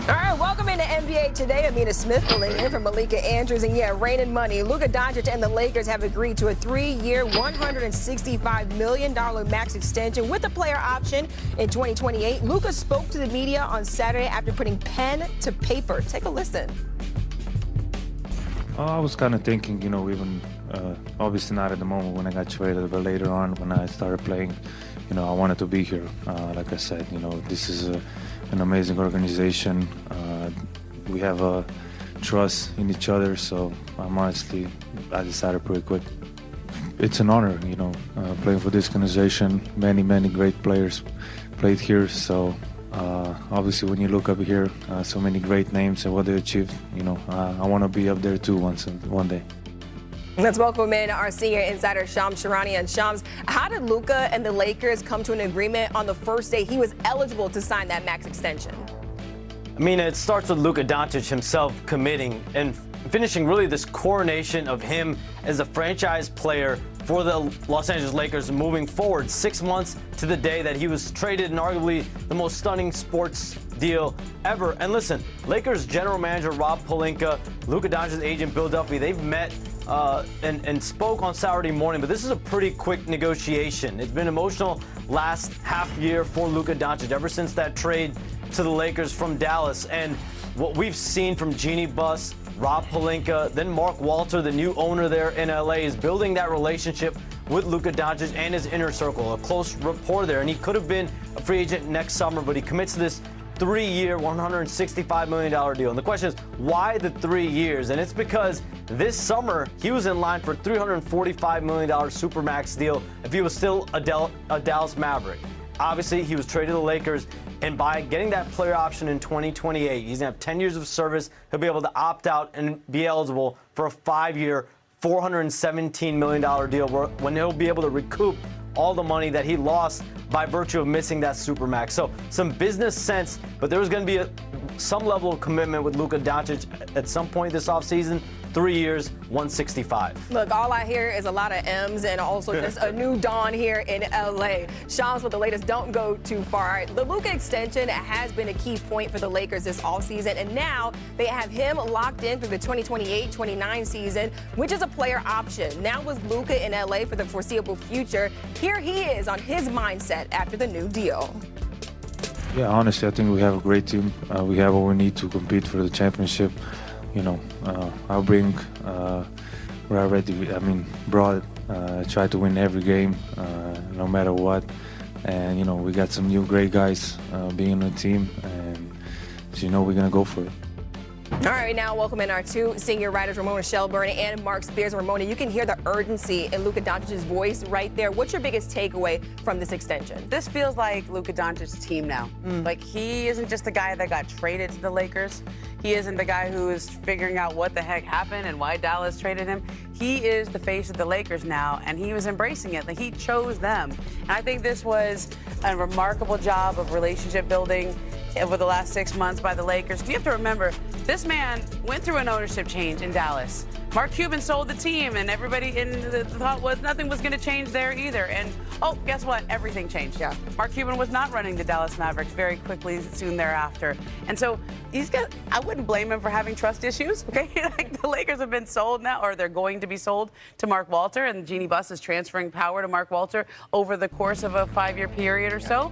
All right, welcome into NBA Today. Amina Smith filling in for Malika Andrews. And yeah, rain and money. Luka Doncic and the Lakers have agreed to a 3-year, $165 million max extension with a player option in 2028. Luka spoke to the media on Saturday after putting pen to paper. Take a listen. I was kind of thinking, even obviously not at the moment when I got traded, but later on when I started playing, I wanted to be here. Like I said, this is an amazing organization. We have a trust in each other, so I decided pretty quick. It's an honor, playing for this organization. Many, many great players played here, so obviously when you look up here, so many great names and what they achieved, I want to be up there too one day. Let's welcome in our senior insider, Shams Charania. And Shams, how did Luka and the Lakers come to an agreement on the first day he was eligible to sign that max extension? It starts with Luka Doncic himself committing and finishing really this coronation of him as a franchise player for the Los Angeles Lakers moving forward 6 months to the day that he was traded in arguably the most stunning sports deal ever. And listen, Lakers general manager Rob Pelinka, Luka Doncic's agent Bill Duffy, they've met and spoke on Saturday morning, but this is a pretty quick negotiation. It's been emotional last half year for Luka Doncic ever since that trade to the Lakers from Dallas. And what we've seen from Jeannie Buss, Rob Pelinka, then Mark Walter, the new owner there in LA, is building that relationship with Luka Doncic and his inner circle, a close rapport there. And he could have been a free agent next summer, but he commits to this 3-year, $165 million deal. And the question is, why the 3 years? And it's because this summer, he was in line for a $345 million Supermax deal if he was still a Dallas Maverick. Obviously, he was traded to the Lakers, and by getting that player option in 2028, he's going to have 10 years of service. He'll be able to opt out and be eligible for a 5-year, $417 million deal when he'll be able to recoup all the money that he lost by virtue of missing that Supermax. So some business sense, but there was going to be some level of commitment with Luka Doncic at some point this offseason. 3 years, 165. Look, all I hear is a lot of M's and also just a new dawn here in LA. Shams with the latest. Don't go too far. The Luka extension has been a key point for the Lakers this offseason, and now they have him locked in through the 2028-29 season, which is a player option. Now with Luka in LA for the foreseeable future, here he is on his mindset after the new deal. Yeah, honestly, I think we have a great team. We have what we need to compete for the championship. I'll bring what I already brought. Try to win every game, no matter what. And we got some new great guys being on the team, and we're gonna go for it. All right, now welcome in our two senior writers, Ramona Shelburne and Mark Spears. Ramona, you can hear the urgency in Luka Doncic's voice right there. What's your biggest takeaway from this extension? This feels like Luka Doncic's team now. Like, he isn't just the guy that got traded to the Lakers. He isn't the guy who is figuring out what the heck happened and why Dallas traded him. He is the face of the Lakers now, and he was embracing it. Like, he chose them. And I think this was a remarkable job of relationship building over the last 6 months by the Lakers. You have to remember, this man went through an ownership change in Dallas. Mark Cuban sold the team, and everybody in the thought was nothing was going to change there either. And oh, guess what? Everything changed. Yeah. Mark Cuban was not running the Dallas Mavericks very quickly soon thereafter. And so I wouldn't blame him for having trust issues. Okay, like, the Lakers have been sold now, or they're going to be sold to Mark Walter, and Jeannie Buss is transferring power to Mark Walter over the course of a 5-year period or so.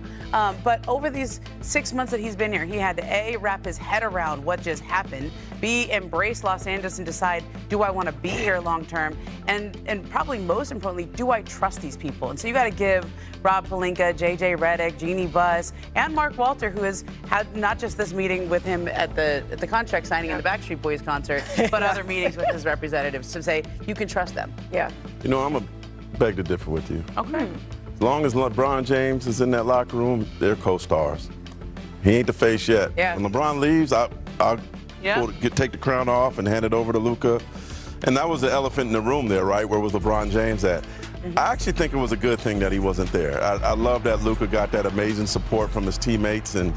But over these 6 months that he's been here, he had to A, wrap his head around what just happened, B, embrace Los Angeles and decide, do I want to be here long term? And probably most importantly, do I trust these people? And so you got to give Rob Pelinka, JJ Redick, Jeannie Buss, and Mark Walter, who has had not just this meeting with him at the contract signing and the Backstreet Boys concert, but other meetings with his representatives to say you can trust them. Yeah. I'm going to beg to differ with you. Okay. As long as LeBron James is in that locker room, they're co-stars. He ain't the face yet. Yeah. When LeBron leaves, I'll take the crown off and hand it over to Luka. And that was the elephant in the room there, right? Where was LeBron James at? I actually think it was a good thing that he wasn't there. I love that Luka got that amazing support from his teammates, and,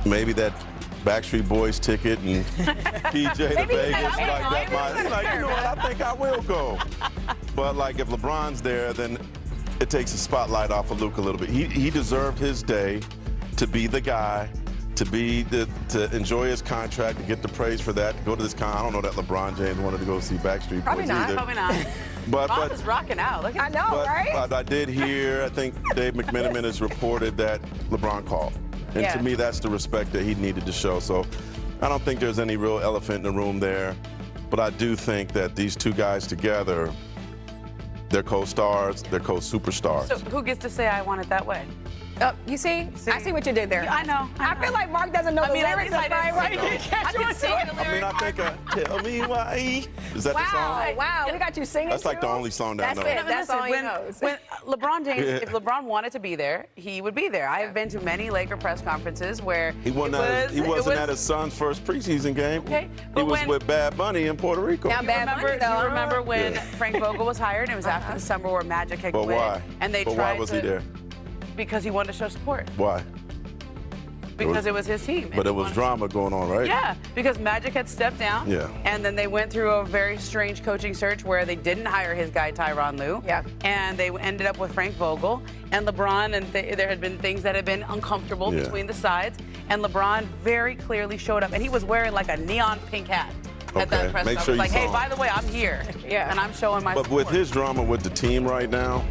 maybe that Backstreet Boys ticket and PJ to Vegas, I think I will go. But, if LeBron's there, then it takes the spotlight off of Luka a little bit. He deserved his day to be the guy to enjoy his contract, to get the praise for that, to go to this I don't know that LeBron James wanted to go see Backstreet Probably Boys not. either. Probably not. Ron is rocking out. Look at I know, right? But I did hear, I think Dave McMenamin has reported that LeBron called. And Yeah. to me, that's the respect that he needed to show. So I don't think there's any real elephant in the room there. But I do think that these two guys together, they're co-stars, they're co-superstars. So who gets to say I want it that way? You see? I see what you did there. Yeah, I know. I feel like Mark doesn't know the at lyrics. least I Right, didn't right. sing them. I can sing the I mean, I lyrics. think, tell me why. Is that the Wow, song? wow. We got you singing. That's like the too? only song that I That's know. it. That's all he when, knows. when LeBron James, if LeBron wanted to be there, he would be there. I have been to many Laker press conferences where He wasn't at his son's first preseason game. Okay, He but was when- with Bad Bunny in Puerto Rico. Now, Bad Bunny, though. You remember when Yeah. Frank Vogel was hired? It was after the summer where Magic had But quit. why? And they But tried why was to, he there? Because he wanted to show support. Why? Because it was his team. But there was drama going on, right? Yeah, because Magic had stepped down. Yeah. And then they went through a very strange coaching search where they didn't hire his guy Tyronn Lue. Yeah. And they ended up with Frank Vogel and LeBron, and there had been things that had been uncomfortable Yeah. between the sides. And LeBron very clearly showed up, and he was wearing like a neon pink hat at that Okay, press make conference. sure you Like, hey, saw by him. the way, I'm here. Yeah. And I'm showing my But support. with his drama with the team right now,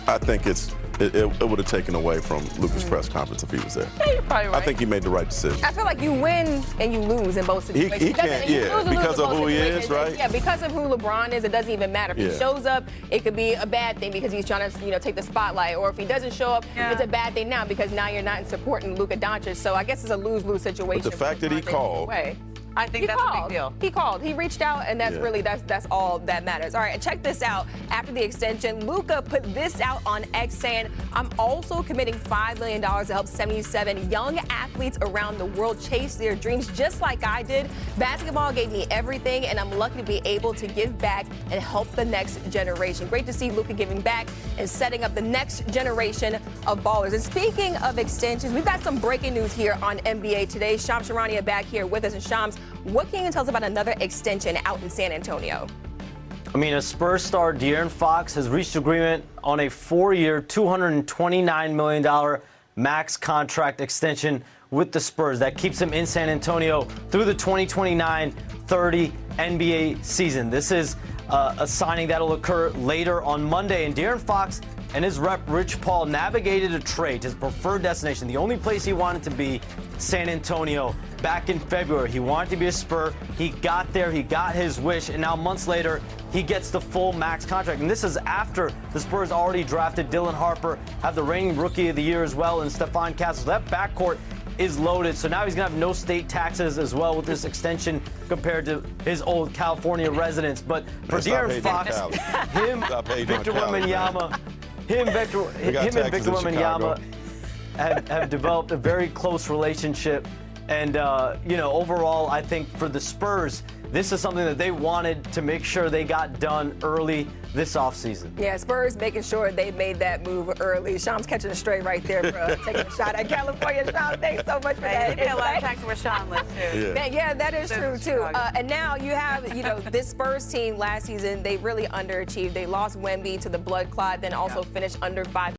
I think it would have taken away from Luka's press conference if he was there. Yeah, you're probably right. I think he made the right decision. I feel like you win and you lose in both situations. he It doesn't- can't- you yeah, lose and lose because in of both who he is, situations. right? Yeah, because of who LeBron is, it doesn't even matter. If he Yeah. shows up, it could be a bad thing because he's trying to, take the spotlight. Or if he doesn't show up, Yeah. it's a bad thing now because now you're not supporting Luka Doncic. So I guess it's a lose-lose situation. But the fact that he for LeBron called- anyway. I think He that's a called. big deal. He called. He reached out, and that's Yeah. really that's all that matters. All right, and check this out. After the extension, Luka put this out on X saying, "I'm also committing $5 million to help 77 young athletes around the world chase their dreams, just like I did. Basketball gave me everything, and I'm lucky to be able to give back and help the next generation." Great to see Luka giving back and setting up the next generation of ballers. And speaking of extensions, we've got some breaking news here on NBA Today. Shams Charania back here with us, and Shams, what can you tell us about another extension out in San Antonio? I mean, a Spurs star, De'Aaron Fox, has reached agreement on a 4-year, $229 million max contract extension with the Spurs. That keeps him in San Antonio through the 2029-30 NBA season. This is a signing that will occur later on Monday. And De'Aaron Fox and his rep, Rich Paul, navigated a trade to his preferred destination, the only place he wanted to be, San Antonio. Back in February, he wanted to be a Spur. He got there, he got his wish, and now months later, he gets the full max contract. And this is after the Spurs already drafted Dylan Harper, have the reigning Rookie of the Year as well, and Stephon Castle. So that backcourt is loaded. So now he's going to have no state taxes as well with this extension compared to his old California residence. But for Stop De'Aaron hating on Fox, Cali. him, Stop hating on Victor Cali, man. Wembanyama, him and Victor taxes in Wembanyama Chicago. have developed a very close relationship. And, overall, I think for the Spurs, this is something that they wanted to make sure they got done early this offseason. Yeah, Spurs making sure they made that move early. Shams catching a straight right there for taking a shot at California. Shams, thanks so much for that. They pay a lot of tax where Sean lives, too. Yeah, that is Lives true in too. Chicago. And now you have, this Spurs team last season, they really underachieved. They lost Wemby to the blood clot, then also finished under 500.